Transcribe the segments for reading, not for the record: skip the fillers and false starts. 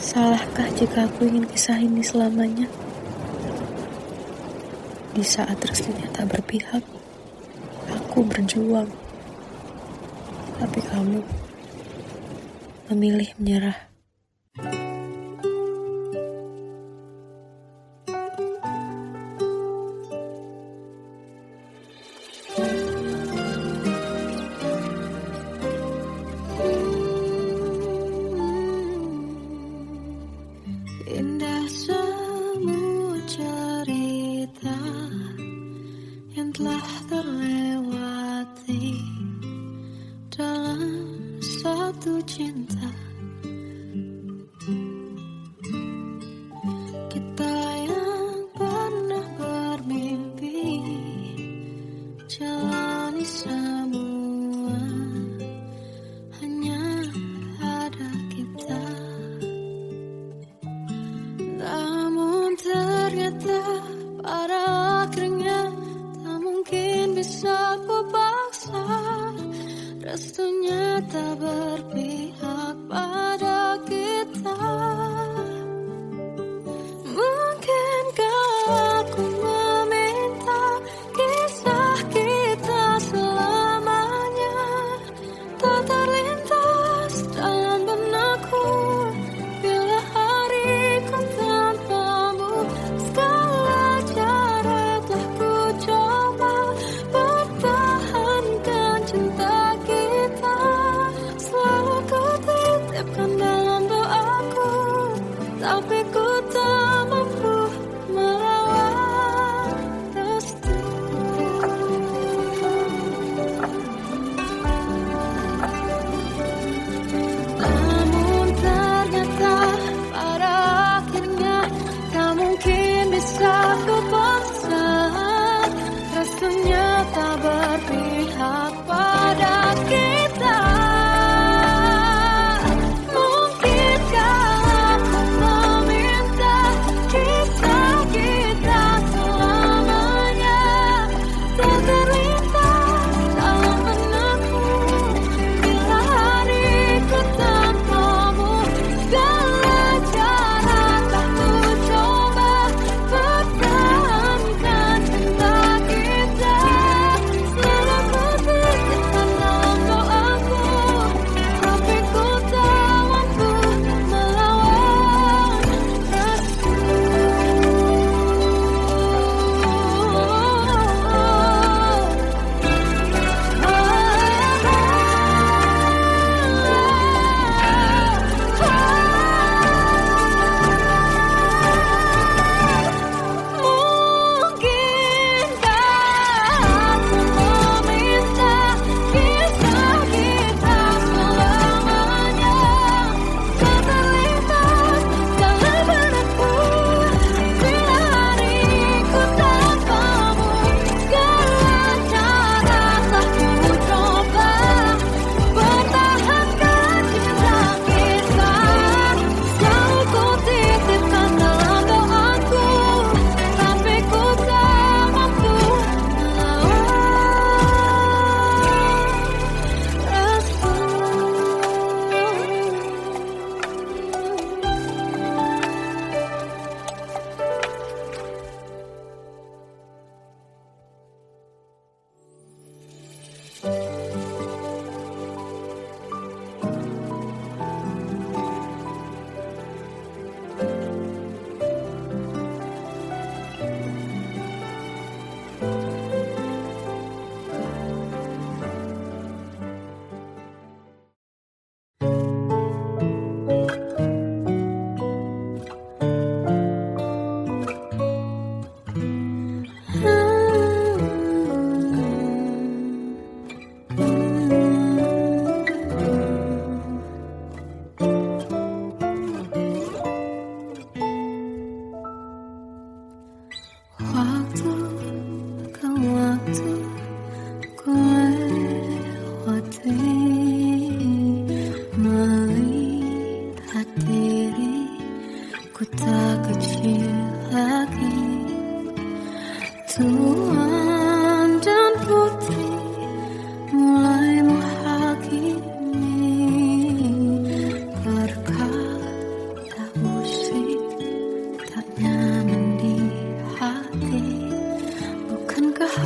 Salahkah jika aku ingin kisah ini selamanya? Di saat restunya tak berpihak, aku berjuang. Tapi kamu memilih menyerah. Indah semua cerita yang telah terlewati dalam satu cinta. Kita yang pernah bermimpi jalani semua, hanya ada kita. Namun ternyata pada akhirnya tak mungkin bisa ku paksa. Restunya tak berpihak pada kita. Mungkinkah aku meminta kisah kita selamanya tak terlintas dalam benakku bila hariku tanpamu. Segala cara telah ku coba pertahankan cinta kita. Selalu ku titipkan dalam doaku.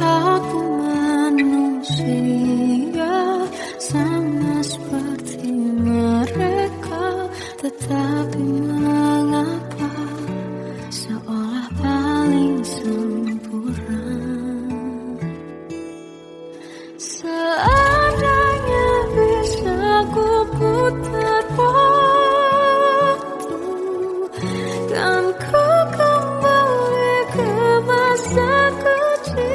Aku manusia sama seperti mereka, tetapi mengapa seolah paling sempurna. Seandainya bisa ku putar waktu, kan ku kembali ke masa kecilku.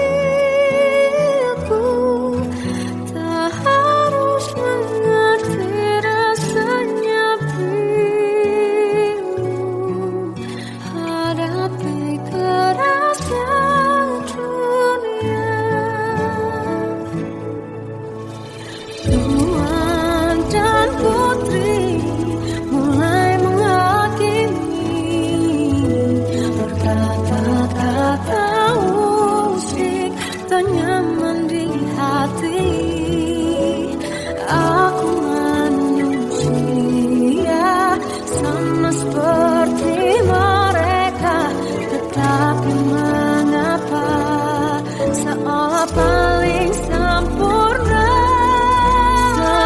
Tak harus mengerti rasanya pilu, hadapi kerasnya dunia. Tuan dan putri mulai menghakimi, berkata-kata musik tak nyaman di hati. Aku manusia sama seperti mereka, tetapi mengapa seolah paling sempurna.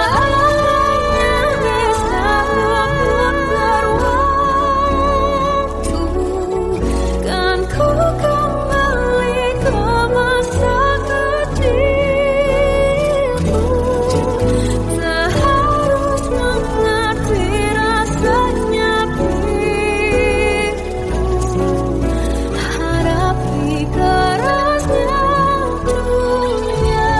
Seandainya bisa putar waktu, kan ku kembali ke masa kecilku. Tak harus mengerti rasanya pilu, hadapi kerasnya dunia.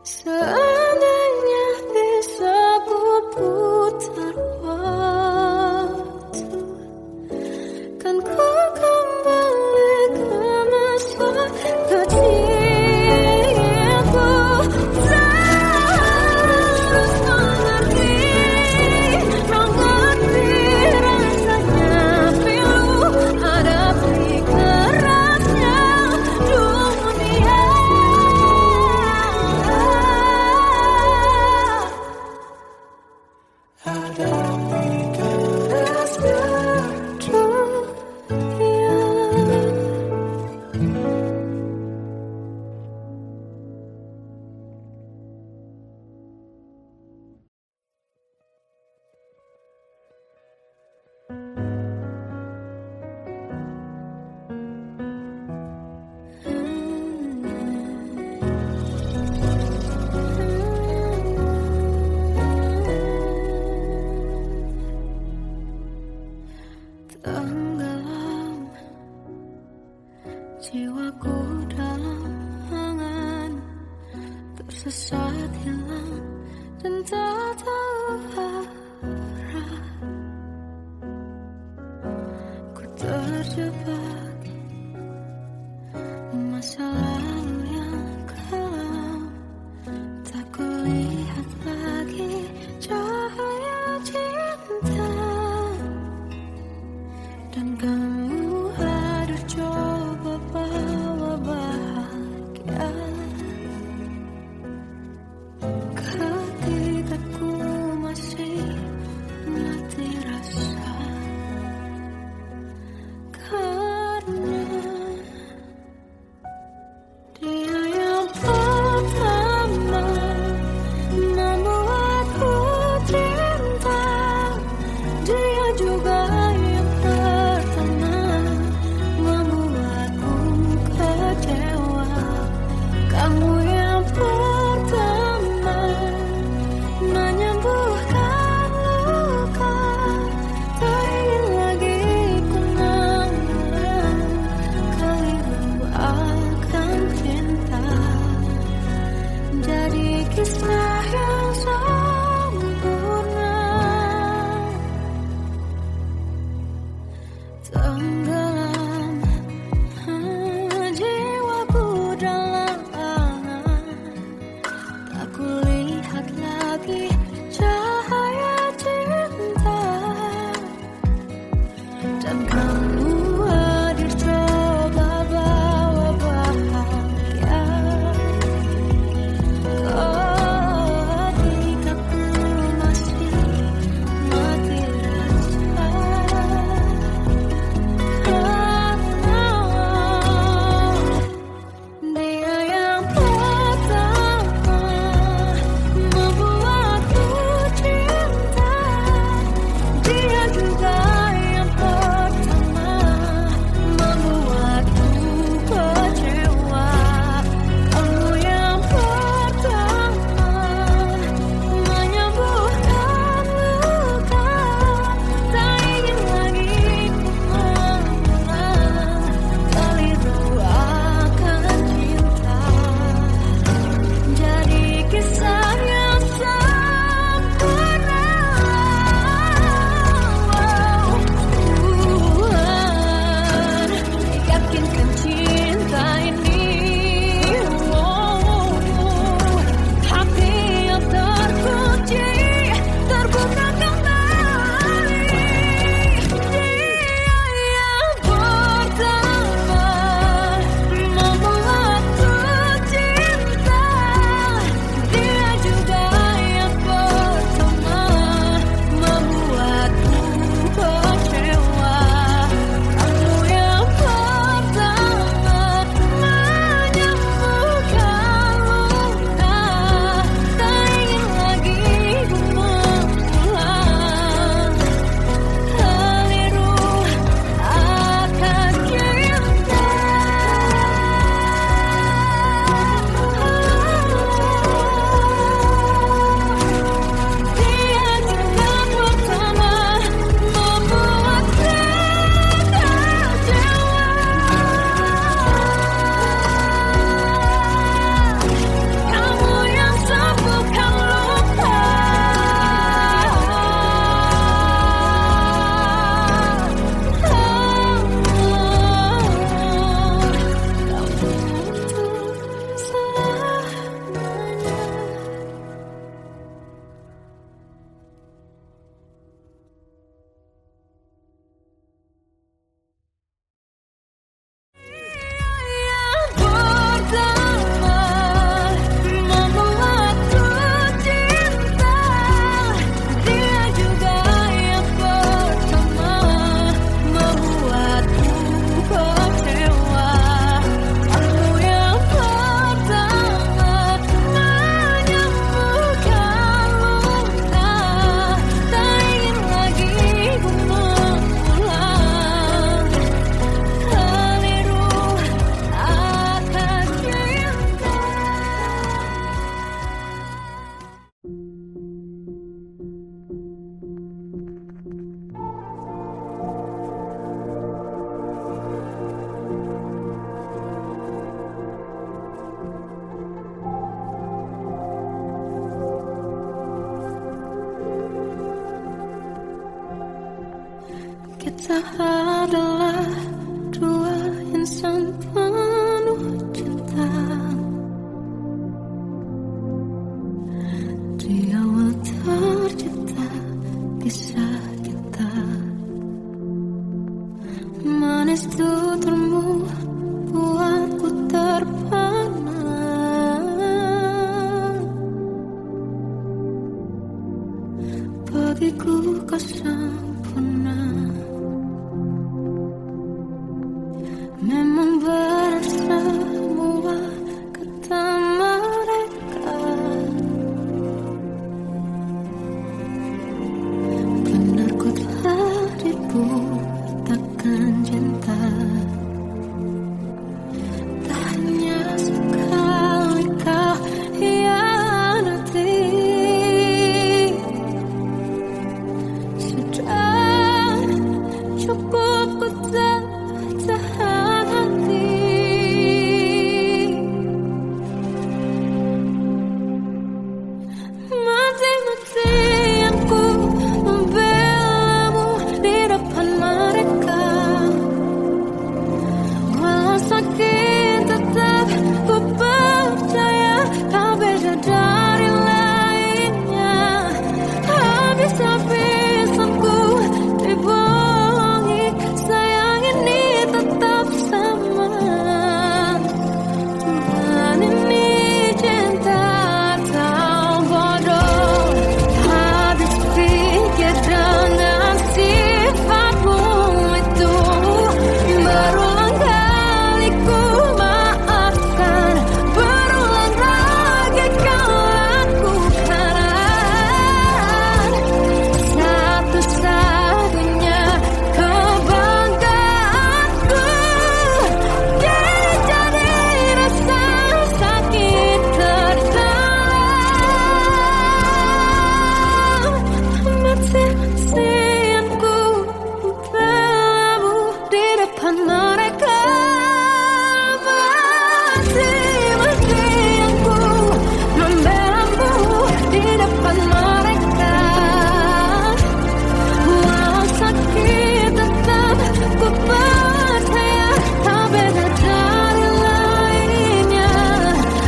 Seandainya bisa ku putar waktu, kan ku kembali ke masa kecilku. Tak harus mengerti rasanya pilu, hadapi kerasnya dunia. Hadapi kerasnya dunia. Tenggelam jiwaku dalam angan, tersesat hilang dan tak tahu arah. Ku terjebak masa lalu yang kelam, tak kulihat lagi cahaya cinta. Dan kamu hadir coba bawa bahagia. Ketika ku masih mati rasa, karena Kita adalah dua insan penuh cinta. Di awal tercipta kisah kita, manis tuturmu buatku terpana. Bagiku kau sempurna. Memang berat semua kata mereka, benar ku telah dibutakan cinta. Tak hanya sekali kau hianati, sudah cukup ku tahan hati. Mati-matian ku membelamu di depan mereka. Walau sakit tetap ku percaya kau beda dari lainnya. Habis-habisan ku dibohongi, sayang ini tetap sama. Tuhan ini cinta atau bodoh. Habis pikir dengan sifatmu itu, berulang kali ku maafkan, berulang lagi kau lakukan. Satu-satunya kebanggaanku, jadi rasa sakit terdalam. Mati-matian ku membelamu di depan mereka. Mati-matian ku membelamu di depan mereka. Walau sakit tetap ku percaya kau beda dari lainnya.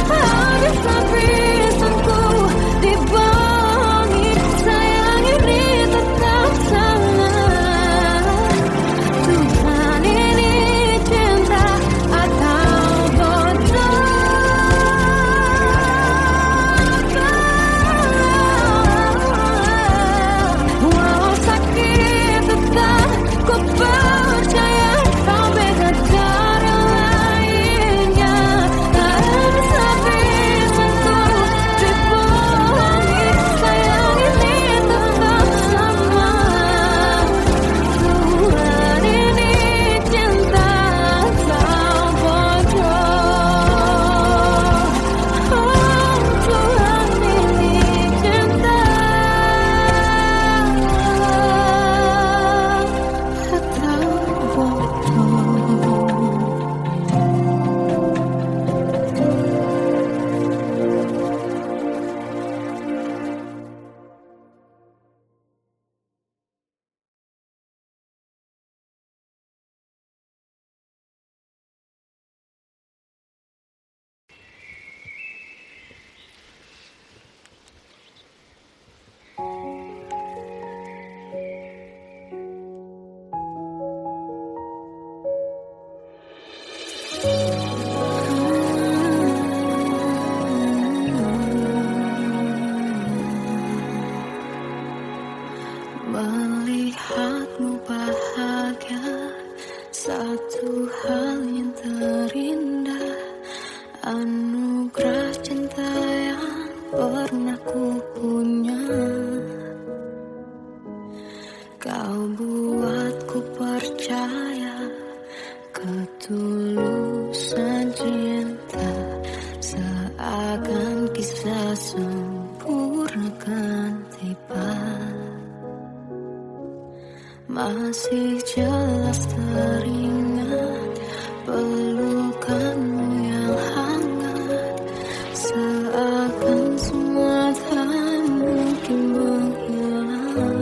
Habis-habisan ku dibohongi, sayang ini tetap sama. Tuhan ini cinta atau bodoh. Walau sakit tetap ku percaya kau beda dari lainnya. Habis-habisan ku dibohongi, sayang ini tetap sama. Tuhan ini cinta atau bodoh. Tuhan ini cinta atau bodoh. Melihatmu bahagia, satu hal yang terindah, anugerah cinta yang pernah ku punya. Kau buatku percaya ketulusan cinta, seakan kisah sempurna kan tiba. Masih jelas teringat pelukanmu yang hangat, seakan semua tak mungkin menghilang.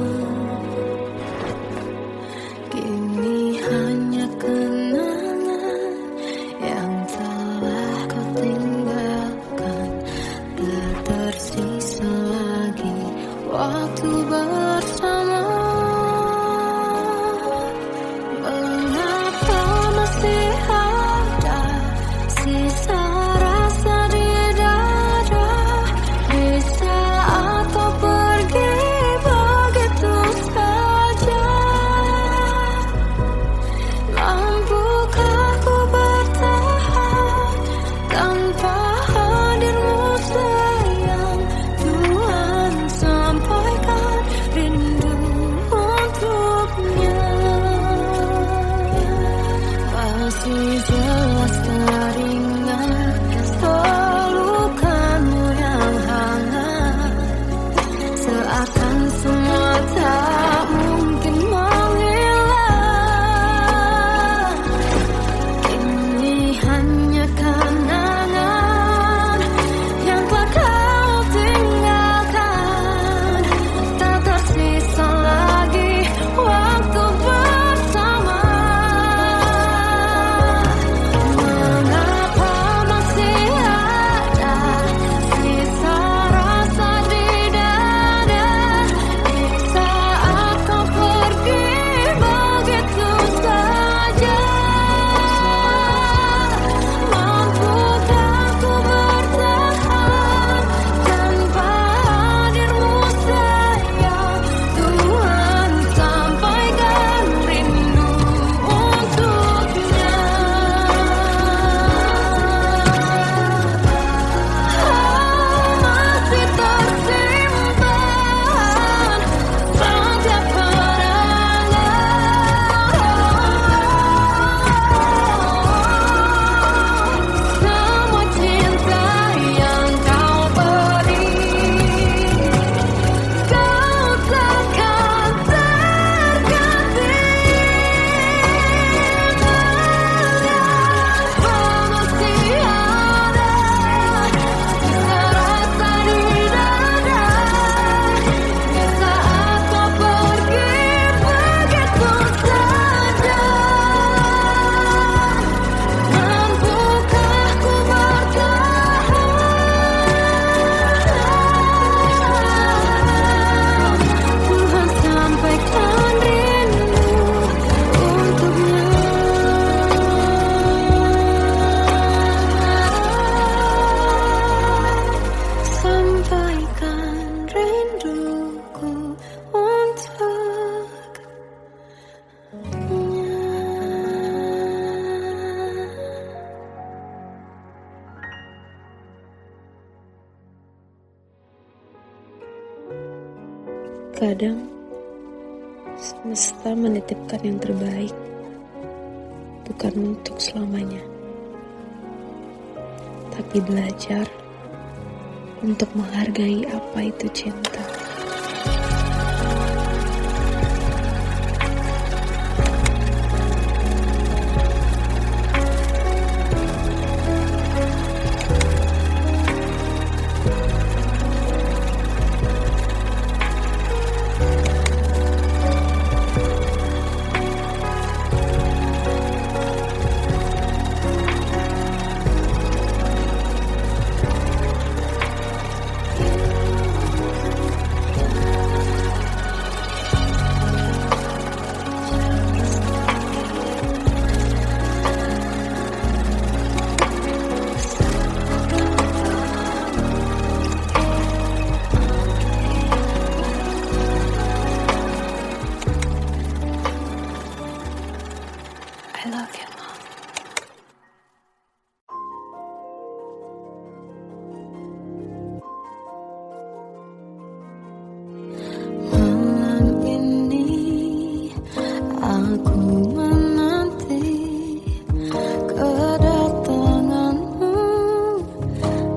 Terkadang semesta menitipkan yang terbaik, bukan untuk selamanya, tapi belajar untuk menghargai apa itu cinta. I love you, Mom. Malam ini aku menanti kedatanganmu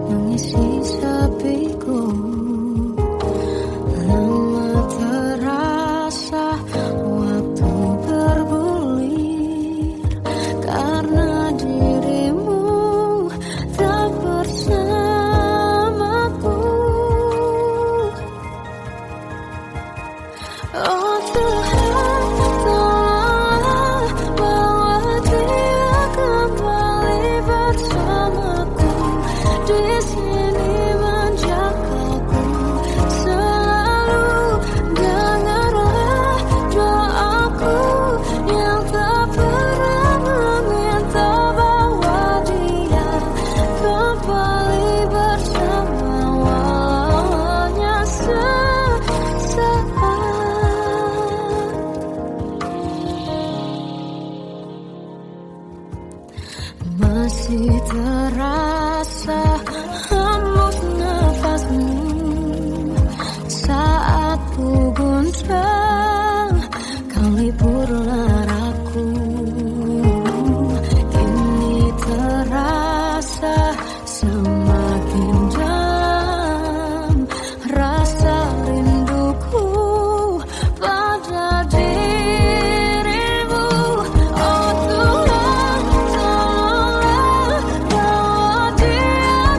mengisi sepiku. Lama terasa waktu bergulir karena dirimu tak bersamaku. Oh Tuhan, tolonglah bawa dia kembali bersamaku. Di sini menjagaku selalu. Dengarlah doaku yang tak pernah meminta bawa dia kembali bersama walaunya sesaat. Masih terasa hembus nafasmu saat ku guncang kau liburlah aku. Kini terasa semakin dalam rasa rinduku pada dirimu. Oh Tuhan, tolonglah bawa dia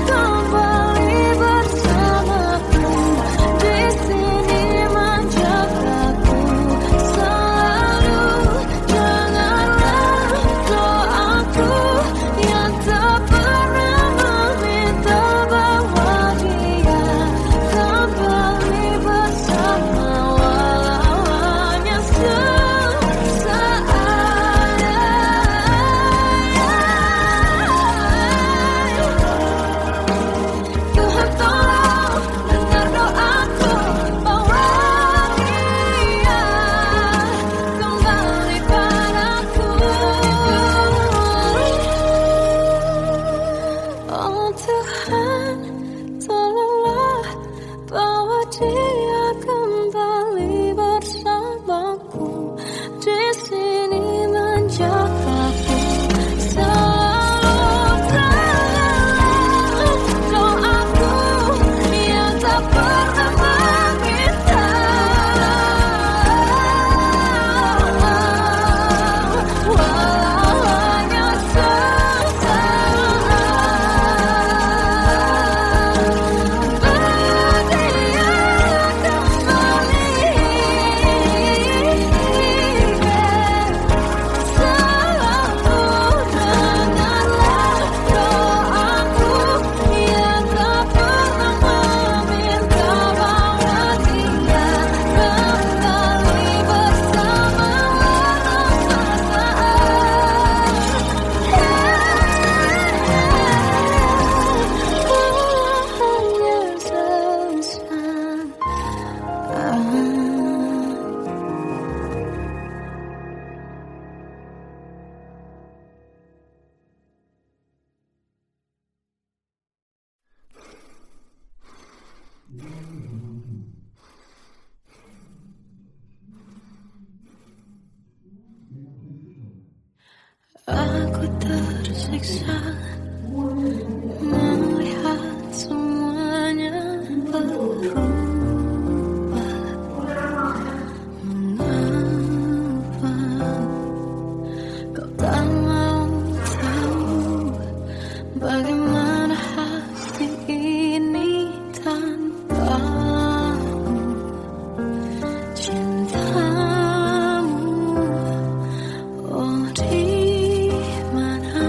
tersiksa melihat semuanya berubah. Mengapa kau tak mau tahu bagaimana hati ini tanpamu? Cintamu, oh di mana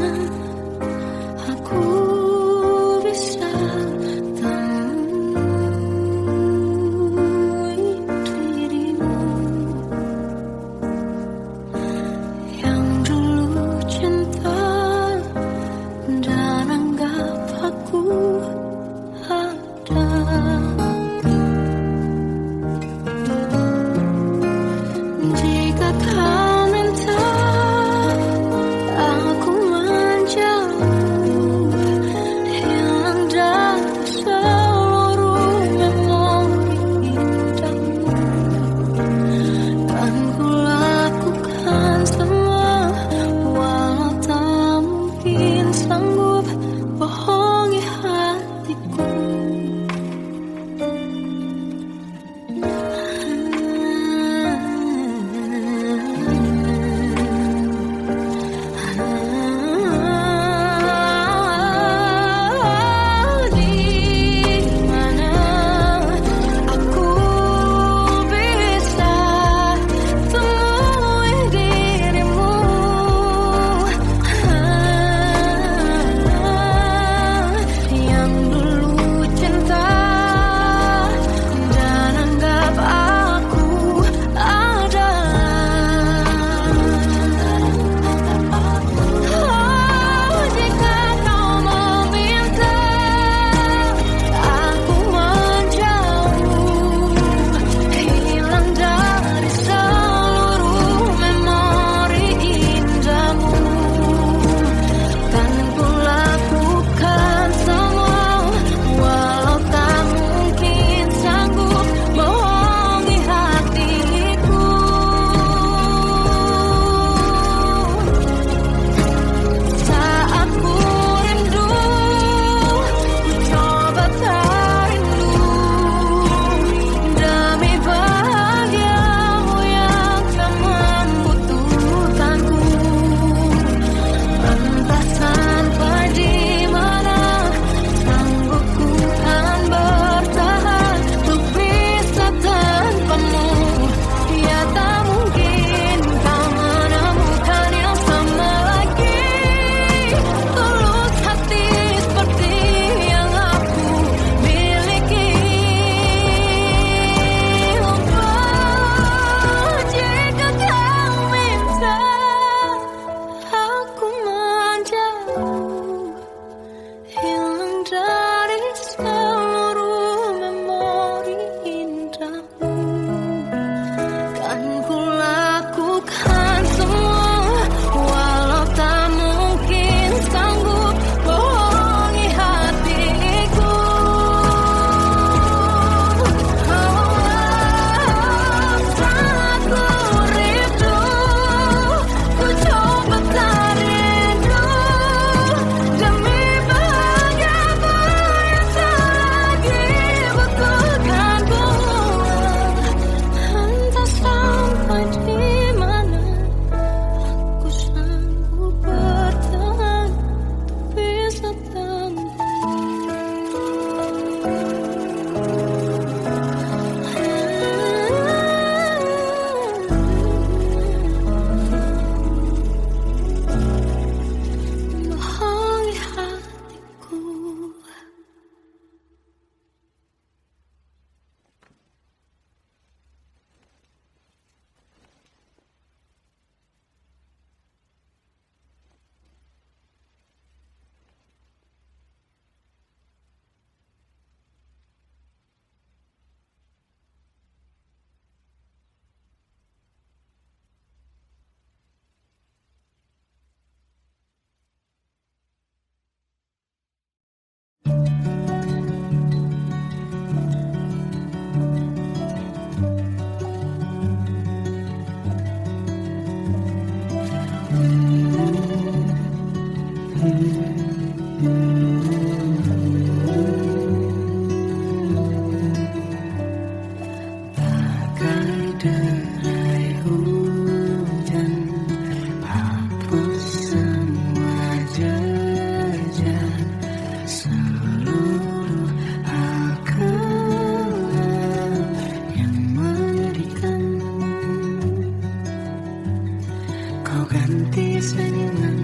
Kau ganti senyuman,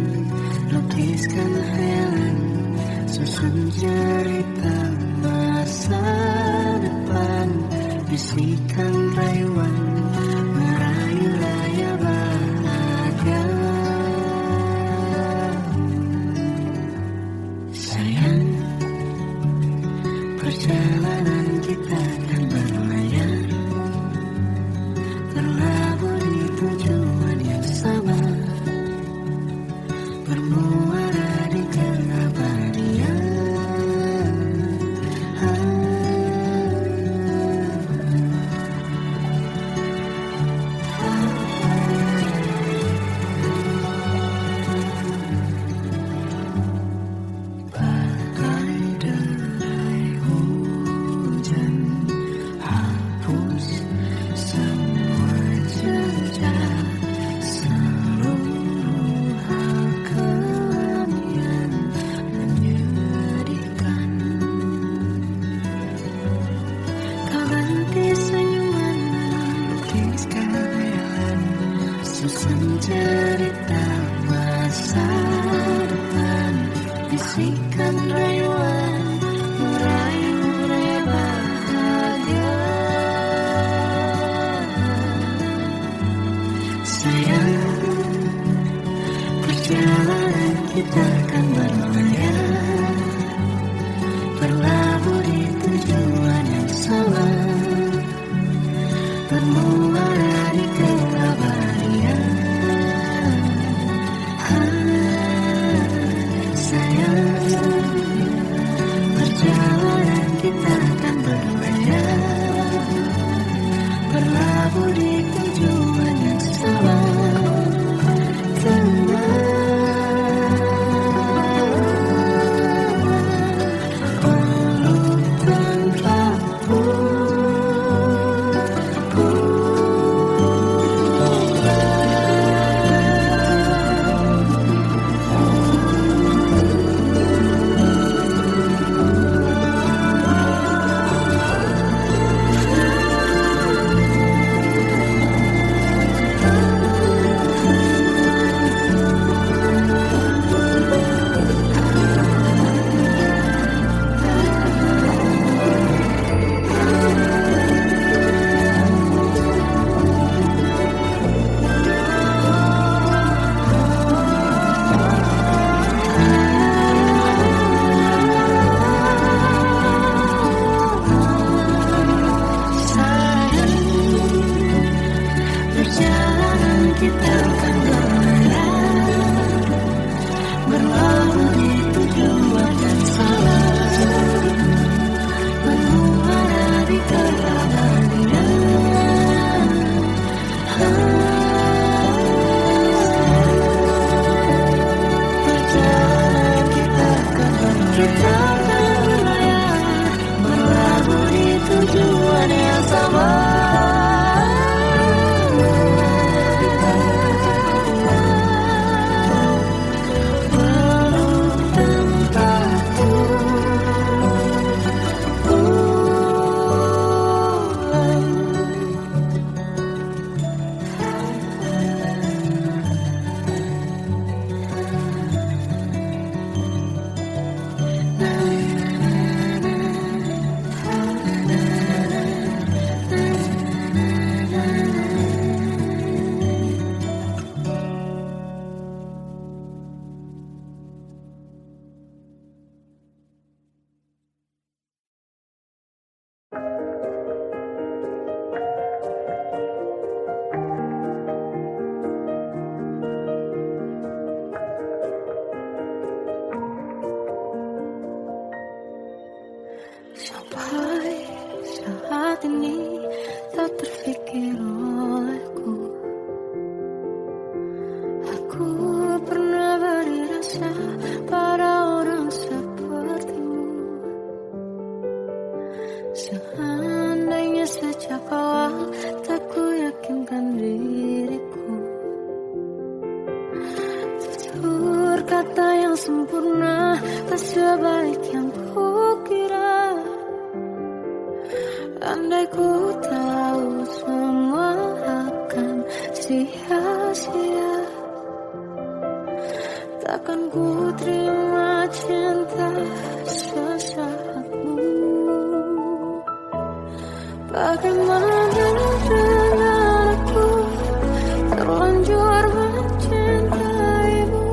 lukiskan khayalan, susun cerita masa depan, bisikan rayuan, merayu raya bahagia. Sayang, perjalanan kita akan berlayar, berlabuh di tujuan yang sama, bermuara di keabadian. Bagai derai hujan, hapus semua jejak, seluruh hal kelam yang menyedihkan. Kau ganti senyuman, lukiskan khayalan, susun cerita masa depan, bisikan rayuan, merayu raya bahagia. Sayang, perjalanan kita akan berlayar, berlabuh di tujuan yang sama, bermuara di keabadian. Sayang, perjalanan kita akan berlayar, berlabuh di tujuan yang sama. Perjalanan kita akan berlayar, berlabuh di tujuan yang sama, bermuara di keabadian. Perjalanan kita akan berlayar, berlabuh di tujuan yang sama. Sampai saat ini tak terfikir olehku, aku pernah beri rasa pada orang sepertimu. Seandainya sejak awal tak ku yakinkan diriku, tutur kata yang sempurna tak sebaik yang kukira. Andai ku tahu semua akan sia-sia. takkan ku terima cinta sesaatmu. Bagaimana dengan aku terlanjur mencintaimu,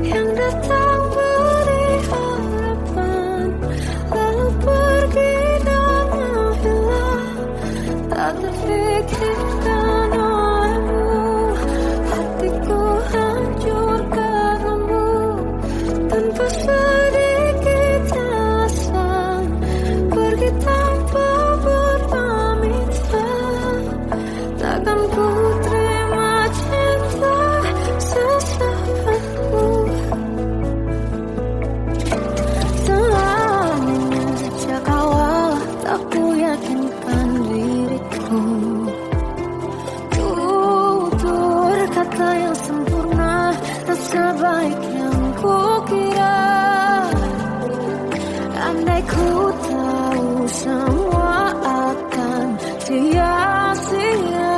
yang datang beri harapan lalu pergi dan menghilang, tak terfikirkan olehmu. Hatiku hancur karenamu, tanpa sedikit alasan, pergi tanpa berpamitan. Takkan ku terima cinta sesaatmu. Selamanya sejak awal tak ku yakinkan diriku. Tutur kata yang sempurna tak sebaik yang ku kira. Andai ku tahu semua akan sia-sia,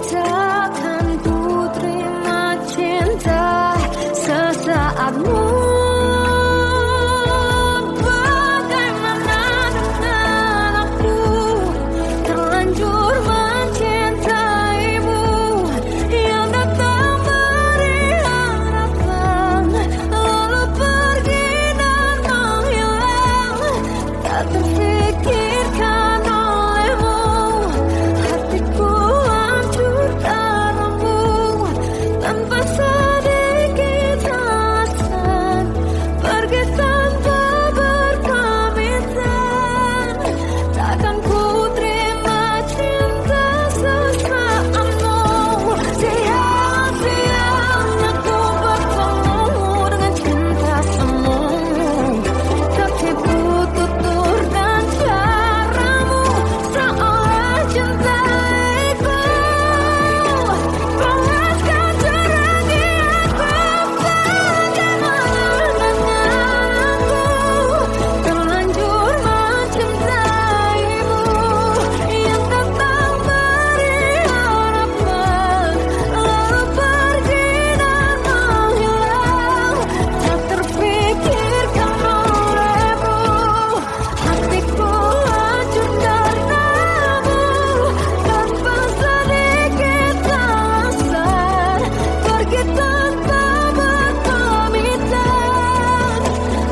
takkan ku terima cinta sesaatmu. Bagaimana dengan aku terlanjur mencintaimu, yang datang beri harapan lalu pergi dan menghilang, tak terfikirkan olehmu. Hatiku hancur karenamu, tanpa sedikit alasan, pergi tanpa berpamitan. Takkan ku terima cinta sesaatmu. Sia-sianya ku bertemu dengan cinta semu, tertipu tutur dan caramu, seolah cintaiku panaskan terangi aku. Bagaimana dengan aku terlanjur mencintaimu, yang datang beri harapan lalu pergi dan menghilang, tak terfikirkan olehmu. Hatiku hancur karenamu, tanpa sedikit alasan, pergi tanpa berpamitan.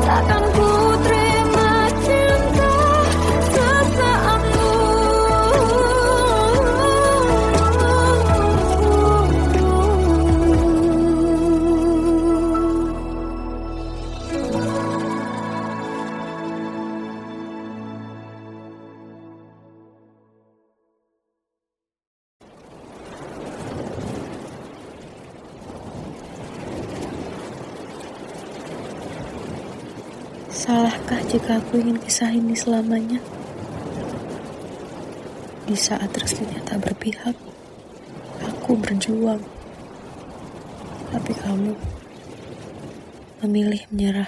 Takkan ku terima cinta sesaatmu. Salahkah jika aku ingin kisah ini selamanya? Di saat restunya tak berpihak, aku berjuang. Tapi kamu memilih menyerah.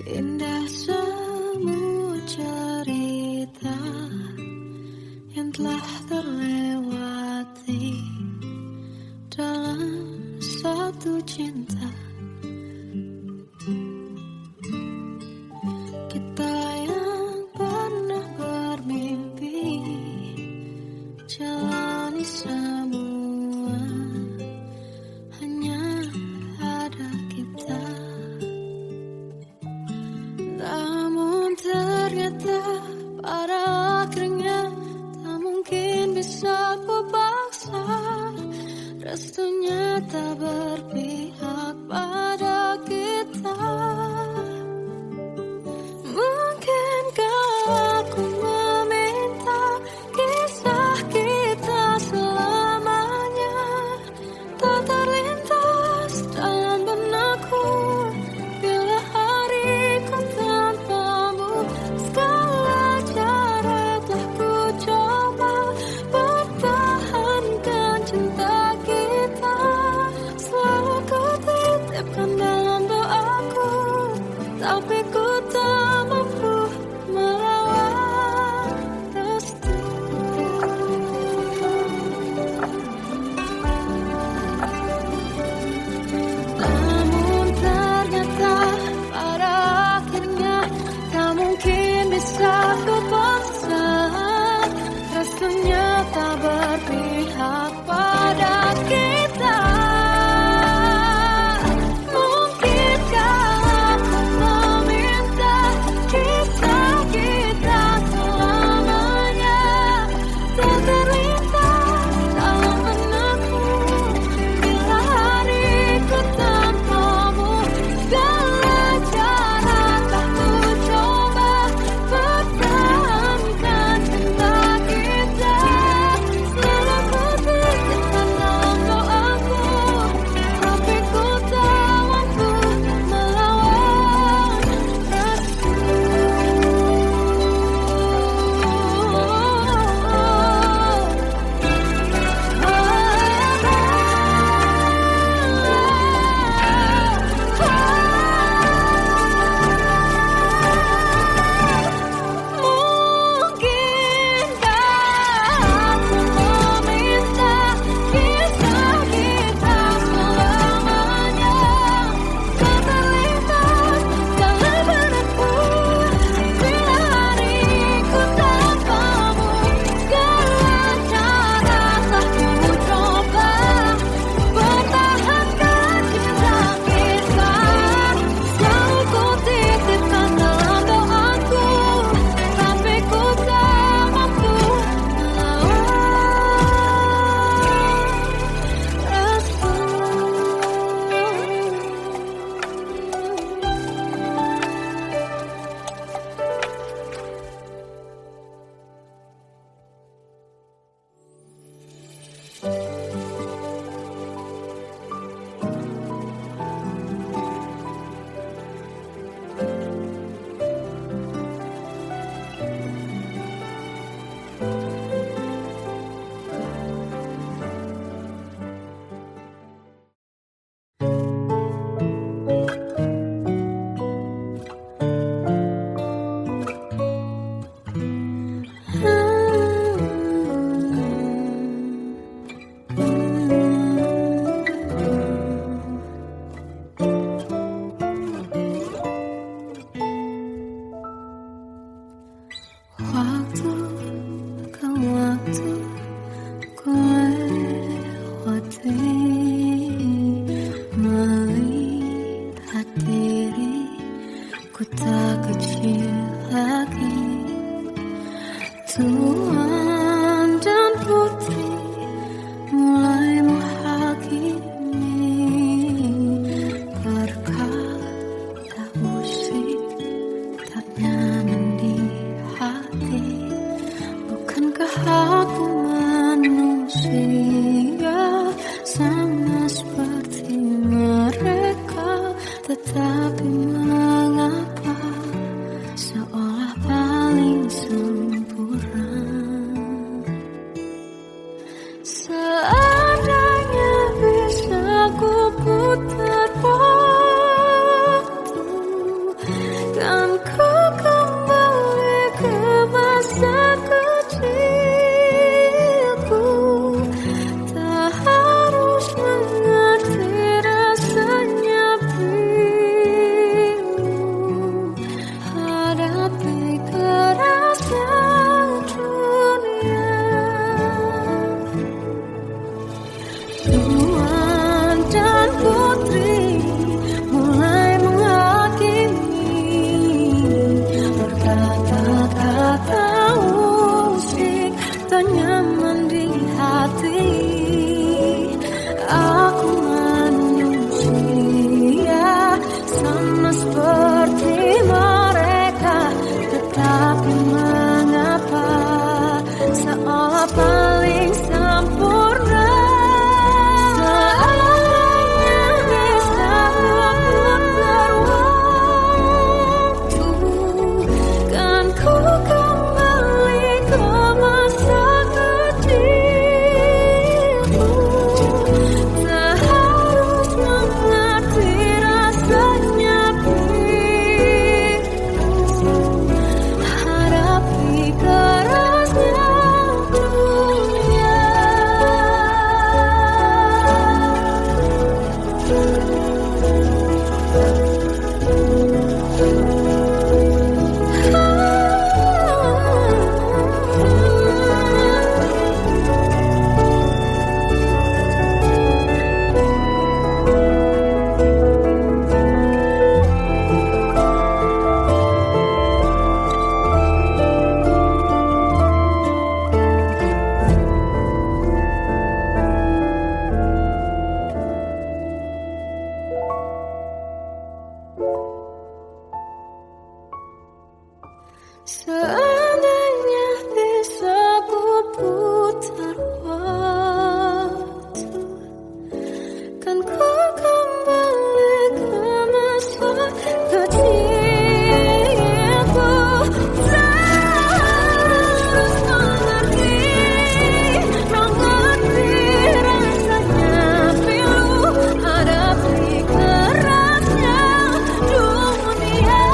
Indah semua cerita yang telah terlewati dalam satu cinta. Kita yang pernah bermimpi jalani semua, hanya ada kita. Namun ternyata pada akhirnya tak mungkin bisa ku paksa. Restunya tak berpihak pada kita. Mungkinkah aku meminta kisah kita selamanya tak terlintas dalam benakku bila hariku tanpamu. Segala cara telah ku coba pertahankan cinta kita. Seandainya bisa ku putar waktu, kan ku kembali ke masa kecilku. Tak harus mengerti rasanya bingung hadapi kerasnya dunia. Tuan dan putri mulai menghakimi, berkata-kata usik tak nyaman di hati. Aku manusia sama seperti mereka, tetapi mengapa seolah paling sempurna. Seandainya bisa ku putar waktu, kan ku kembali ke masa kecilku. Terus mengerti rasanya pilu hadapi kerasnya dunia.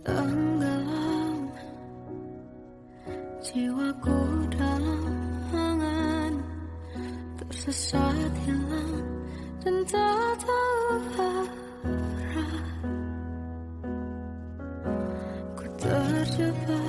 Tenggelam jiwaku dalam angan, tersesat hilang dan tak tahu arah. Ku terjebak